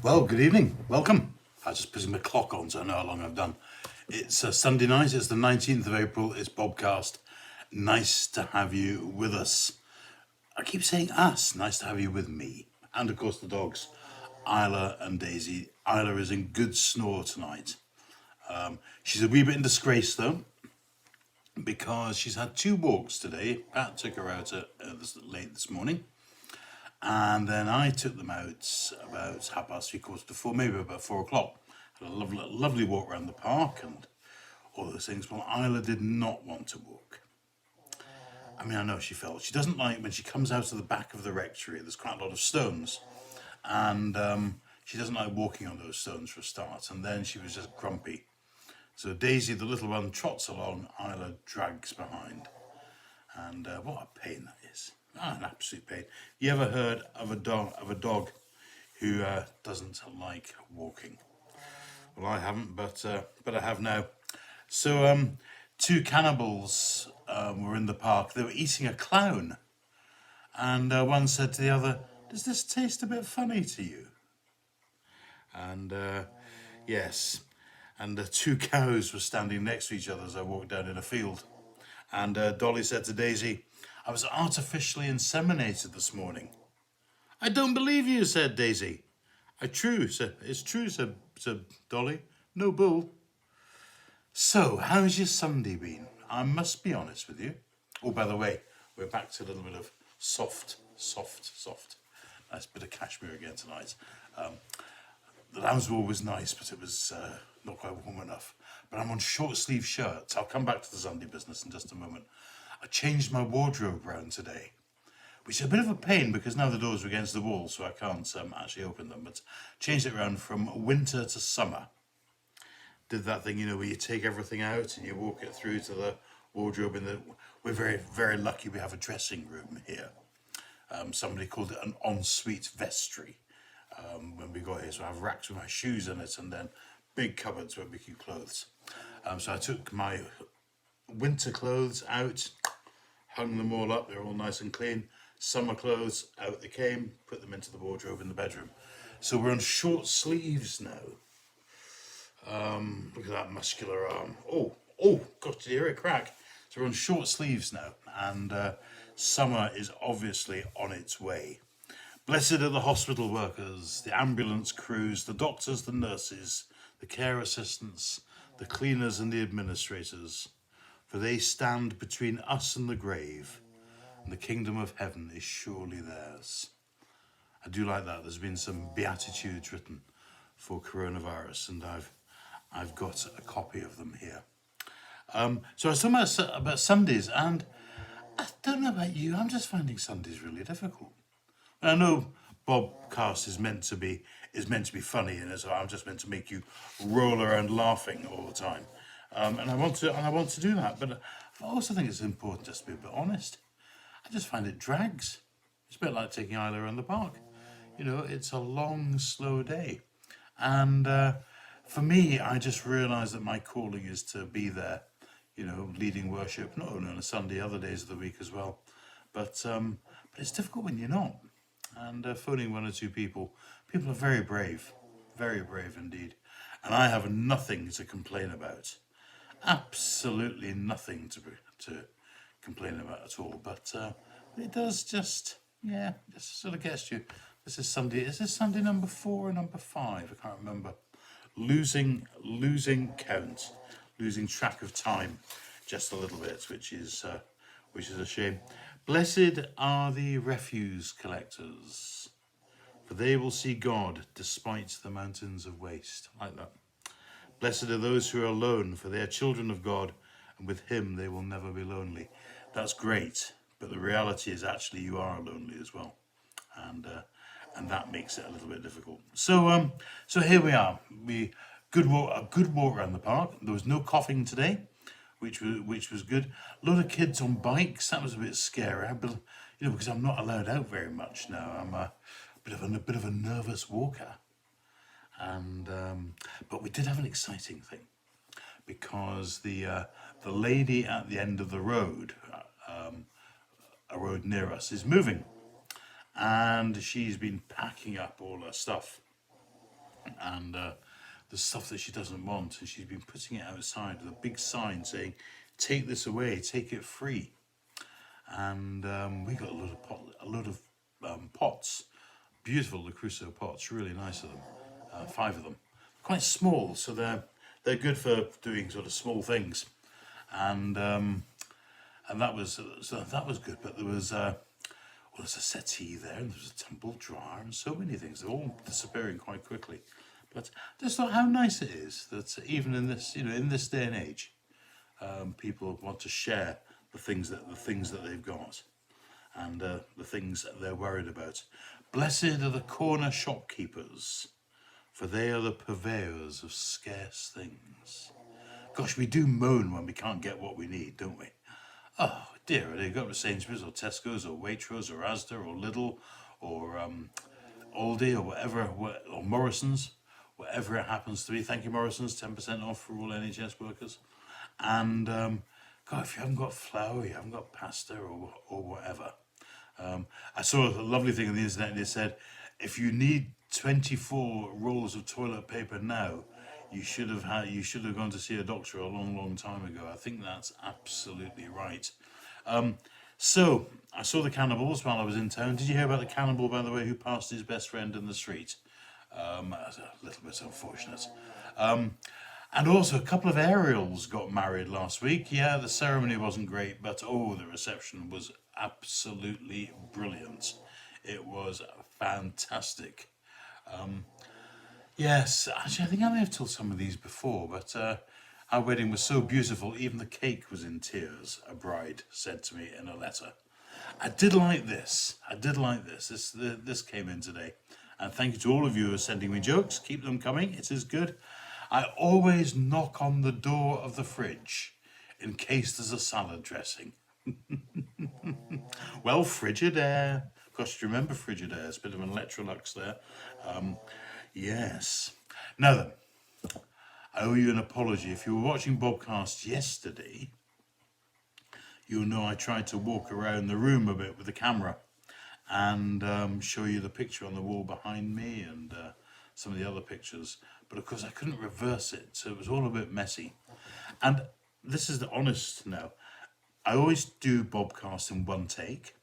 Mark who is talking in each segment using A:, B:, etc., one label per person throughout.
A: Well, good evening. Welcome. I just put my clock on so I know how long I've done. It's Sunday night. It's the 19th of April. It's BOBCAST. Nice to have you with us. I keep saying us. Nice to have you with me. And of course the dogs, Isla and Daisy. Isla is in good snore tonight. She's a wee bit in disgrace though, because she's had 2 walks today. Pat took her out late this morning. And then I took them out about 3:30, 4:15, maybe about 4 o'clock. Had a lovely walk around the park and all those things. Well, Isla did not want to walk. I mean, I know she felt. She doesn't like when she comes out of the back of the rectory, there's quite a lot of stones. And she doesn't like walking on those stones for a start. And then she was just grumpy. So Daisy, the little one, trots along. Isla drags behind. And what a pain that is. An absolute pain. You ever heard of a dog who doesn't like walking? Well, I haven't, but I have now. So 2 cannibals were in the park. They were eating a clown, and one said to the other, "Does this taste a bit funny to you?" And yes, and the 2 cows were standing next to each other as I walked down in a field. And Dolly said to Daisy, "I was artificially inseminated this morning." "I don't believe you," said Daisy. It's true, said Dolly. "No bull." So, how's your Sunday been? I must be honest with you. Oh, by the way, we're back to a little bit of soft. Nice bit of cashmere again tonight. The lambs were always nice, but it was not quite warm enough. But I'm on short sleeve shirts. I'll come back to the Sunday business in just a moment. I changed my wardrobe round today, which is a bit of a pain because now the doors are against the wall, so I can't actually open them. But changed it around from winter to summer. Did that thing, where you take everything out and you walk it through to the wardrobe. We're very, very lucky we have a dressing room here. Somebody called it an ensuite vestry when we got here. So I have racks with my shoes in it and then big cupboards where we keep clothes. So I took my winter clothes out, hung them all up. They're all nice and clean. Summer clothes, out they came, put them into the wardrobe in the bedroom. So we're on short sleeves now. Look at that muscular arm. Oh, God, did you hear it crack? So we're on short sleeves now, and summer is obviously on its way. Blessed are the hospital workers, the ambulance crews, the doctors, the nurses, the care assistants, the cleaners and the administrators, for they stand between us and the grave, and the kingdom of heaven is surely theirs. I do like that. There's been some beatitudes written for coronavirus, and I've got a copy of them here. So I was talking about Sundays, and I don't know about you, I'm just finding Sundays really difficult. I know BOBCAST is meant to be funny, and so I'm just meant to make you roll around laughing all the time, and I want to do that. But I also think it's important just to be a bit honest. I just find it drags. It's a bit like taking Isla around the park. It's a long, slow day, and for me, I just realised that my calling is to be there, leading worship, not only on a Sunday, other days of the week as well. But it's difficult when you're not. And phoning 1 or 2 people are very brave indeed. And I have nothing to complain about. Absolutely nothing to complain about at all. But it does just sort of gets you. Is this Sunday number 4 or number 5? I can't remember. Losing count, losing track of time just a little bit, which is a shame. Blessed are the refuse collectors, for they will see God despite the mountains of waste. I like that. Blessed are those who are alone, for they are children of God, and with him they will never be lonely. That's great, but the reality is actually you are lonely as well. And that makes it a little bit difficult. So here we are. A good walk around the park. There was no coughing today, which was good. A lot of kids on bikes. That was a bit scary. Because I'm not allowed out very much now. I'm a bit of a nervous walker. And but we did have an exciting thing, because the lady at the end of the road, a road near us, is moving. And she's been packing up all her stuff. and the stuff that she doesn't want, and she's been putting it outside with a big sign saying, "Take this away, take it free." And we got a load of pots, beautiful Le Creuset pots, really nice of them, 5 of them, quite small, so they're good for doing sort of small things, and that was good. But there's a settee there, and there's a tumble dryer, and so many things. They're all disappearing quite quickly. But just thought how nice it is that even in this, in this day and age, people want to share the things that they've got, and the things that they're worried about. Blessed are the corner shopkeepers, for they are the purveyors of scarce things. Gosh, we do moan when we can't get what we need, don't we? Oh dear, they go to Sainsbury's or Tesco's or Waitrose or Asda or Lidl or Aldi or whatever, or Morrison's, whatever it happens to be. Thank you, Morrison's, 10% off for all NHS workers. And God, if you haven't got flour, you haven't got pasta or whatever. I saw a lovely thing on the internet, and it said, if you need 24 rolls of toilet paper now, you should have gone to see a doctor a long time ago. I think that's absolutely right. So I saw the cannibals while I was in town. Did you hear about the cannibal, by the way, who passed his best friend in the street? That's a little bit unfortunate. And also a couple of Ariels got married last week. Yeah, the ceremony wasn't great, but the reception was absolutely brilliant. It was fantastic. Yes, actually, I think I may have told some of these before, but our wedding was so beautiful, even the cake was in tears, a bride said to me in a letter. I did like this. This came in today. And thank you to all of you who are sending me jokes. Keep them coming. It is good. I always knock on the door of the fridge in case there's a salad dressing. Well, Frigidaire. Of course, do you remember Frigidaire? It's a bit of an Electrolux there. Yes. Now then, I owe you an apology. If you were watching BOBCAST yesterday, you'll know I tried to walk around the room a bit with the camera and show you the picture on the wall behind me and some of the other pictures. But of course I couldn't reverse it, so it was all a bit messy. And this is the honest now. I always do BOBCAST in one take.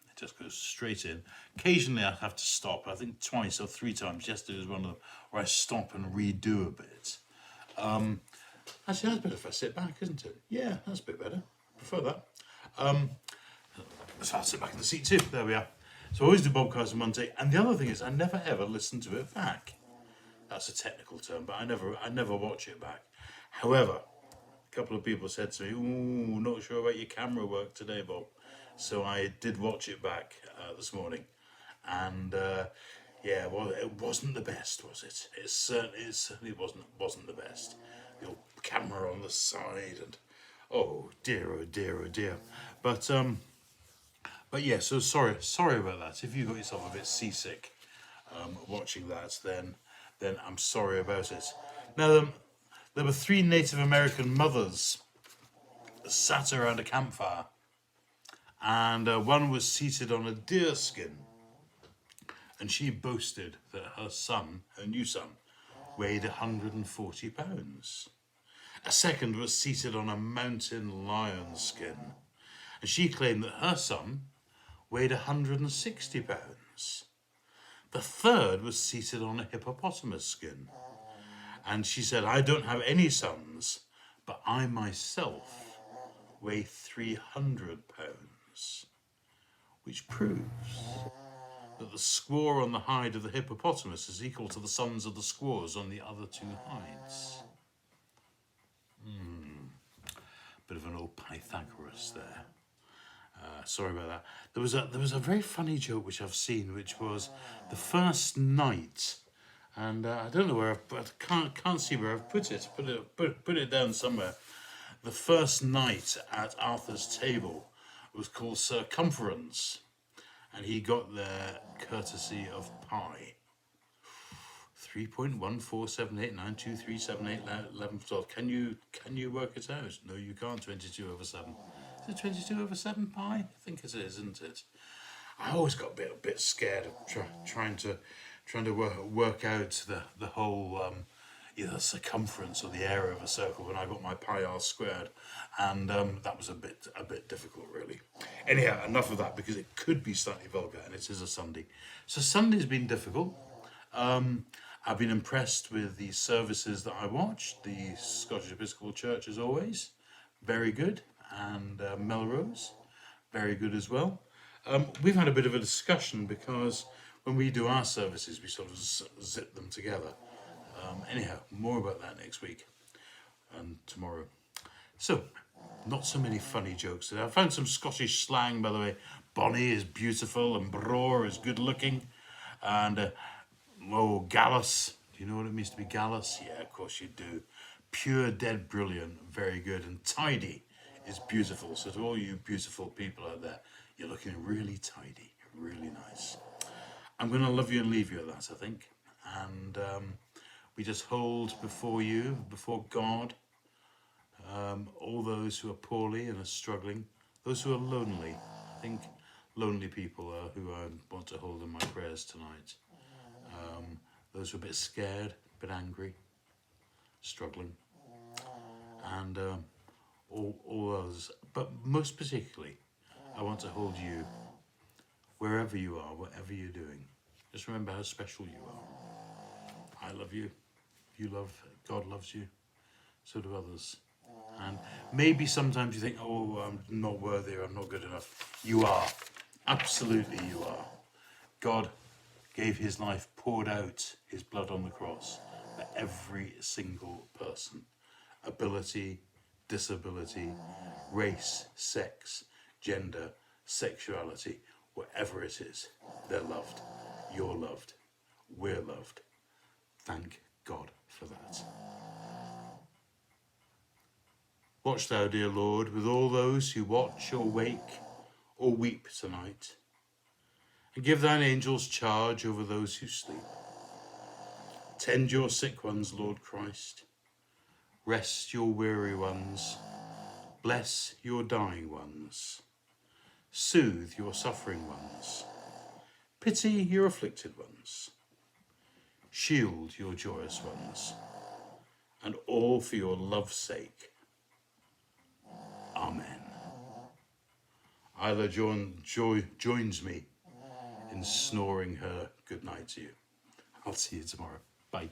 A: It just goes straight in. Occasionally I have to stop. I think twice or 3 times. Yesterday was one of them where I stop and redo a bit. Actually, that's better if I sit back, isn't it? Yeah, that's a bit better. Prefer that. So I'll sit back in the seat too. There we are. So I always do BOBCAST in one take. And the other thing is I never ever listen to it back. That's a technical term, but I never watch it back. However, a couple of people said to me, "Ooh, not sure about your camera work today, Bob." So I did watch it back this morning, and yeah, well, it wasn't the best, was it? It certainly wasn't the best. The old camera on the side, and oh dear. But yeah, so sorry about that. If you got yourself a bit seasick watching that, then I'm sorry about it. Now, there were 3 Native American mothers sat around a campfire, and one was seated on a deer skin, and she boasted that her new son, weighed 140 pounds. A second was seated on a mountain lion skin, and she claimed that her son weighed 160 pounds. The third was seated on a hippopotamus skin, and she said, "I don't have any sons, but I myself weigh 300 pounds, which proves that the squaw on the hide of the hippopotamus is equal to the sons of the squaws on the other 2 hides." Bit of an old Pythagoras there. Sorry about that. There was a very funny joke which I've seen, which was the first night, and I don't know where I can't see where I've put it. Put it down somewhere. The first night at Arthur's table was called Circumference, and he got there courtesy of pi. 3.14789237811112. Can you work it out? No, you can't. 22 over 7. Is it 22 over 7 pi? I think it is, isn't it? I always got a bit scared of trying to work out the whole either circumference or the area of a circle when I got my pi r squared, and that was a bit difficult, really. Anyhow, enough of that, because it could be slightly vulgar, and it is a Sunday. So Sunday's been difficult. I've been impressed with the services that I watched. The Scottish Episcopal Church, as always, very good, and Melrose, very good as well. We've had a bit of a discussion because when we do our services, we sort of zip them together. Anyhow, more about that next week and tomorrow. So, not so many funny jokes today. I found some Scottish slang, by the way. Bonnie is beautiful and braw is good looking. And, gallus. Do you know what it means to be gallus? Yeah, of course you do. Pure, dead, brilliant, very good. And tidy is beautiful. So to all you beautiful people out there, you're looking really tidy, really nice. I'm going to love you and leave you at that, I think. And we just hold before you, before God, all those who are poorly and are struggling, those who are lonely. I think lonely people are who I want to hold in my prayers tonight. Those who are a bit scared, a bit angry, struggling, and all others. But most particularly, I want to hold you, wherever you are, whatever you're doing. Just remember how special you are. I love you. God loves you. So do others. And maybe sometimes you think, oh, I'm not worthy, or I'm not good enough. You are. Absolutely you are. God gave his life, poured out his blood on the cross for every single person. Ability, disability, race, sex, gender, sexuality, whatever it is, they're loved. You're loved. We're loved. Thank God for that. Watch thou, dear Lord, with all those who watch or wake or weep tonight, and give thine angels charge over those who sleep. Tend your sick ones, Lord Christ. Rest your weary ones. Bless your dying ones. Soothe your suffering ones. Pity your afflicted ones. Shield your joyous ones. And all for your love's sake. Amen. Isla joins me in snoring her good night to you. I'll see you tomorrow. Bye.